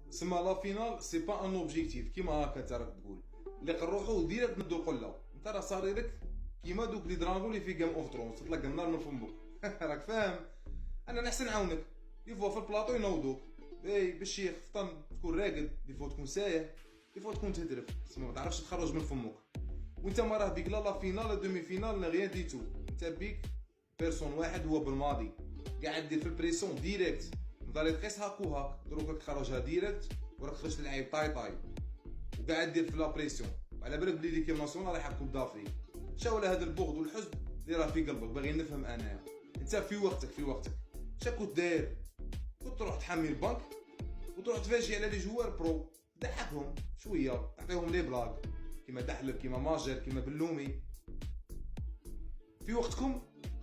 سما لا فينال سي با ان اوبجيكتيف كيما هكا انت راك تقول اللي نروحو ديريكت ندو القله. انت راه صاري لك كيما دوك لي دراغون اللي في جيم اوف ثرونز تطلق النار من فمك. راك فاهم؟ انا نحسن نعاونك دي فوا في البلاطو ينوضوك بالشيخ فطن تكون راقد، دي فوا تكون سايح، دي فوا تكون تهدرف سما ما تعرفش تخرج من فمك. وانت ما راه بيك لا فينال لا دومي فينال لا غيان دي تو. انت بيك بيرسون واحد هو بالماضي قاعد دير في البريسون ديريكت نضالي تقيس هاك وهاك دروك تخرجها ديريكت وراك تخرج تلعب طاي طاي وقاعد دير في لا بريسيون. على بالك بلي ليكيب ناسيونال راح يحكم دافريك. شاول هذا البغض والحزن اللي راه في قلبك باغي نفهم انايا. انت في وقتك شا كنت داير؟ كنت تروح تحمي البنك وتروح تفاجئ على لي جوار برو ضحكهم شويه تعطيهم لي بلاك كيما دحلب كيما ماجر كيما بلومي. في وقتكم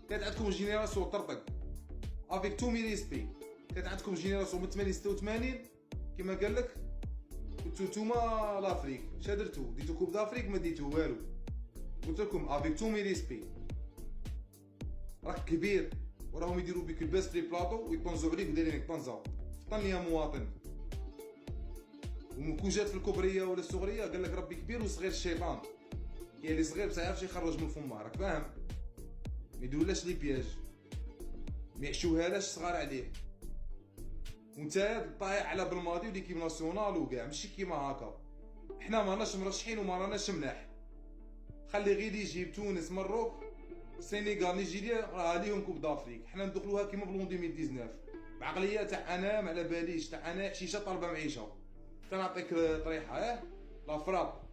كانت عندكم جينيراسيون طرطق افيك تو مي ريسبي. كانت عندكم جينيراسيون من 80 86 كيما قال لك كنتو نتوما لافريك. شا درتو؟ ديتو كوب دافريك ما ديتو والو. قلت لكم افيك تو مي ريسبي راك كبير وراهم يديروا بك الباس في بلاطو ويطنزوا عليك ودايرينك طنزه. فطن يا مواطن. ومن كون جات في الكبريه ولا الصغريه قال لك ربي كبير وصغير الشيطان. كاين اللي صغير بصح يعرفش يخرج من فمه راك فاهم؟ ما يدولهاش لي بياج ما يحشوهالاش صغار عليه. وانت طايح على بالماضي وليكيب ناسيونال وكاع ماشي كيما هكا. حنا ما راناش مرشحين وما راناش ملاح. خلي غير يجيب تونس مروك السنغال نيجيريا راه ليهم كوب دافريك. حنا ندخلوها كيما بلون 2019 بعقليه تاع انا ما على باليش تاع انا حشيشه طالبه معيشه. تنعطيك طريحه لا فراب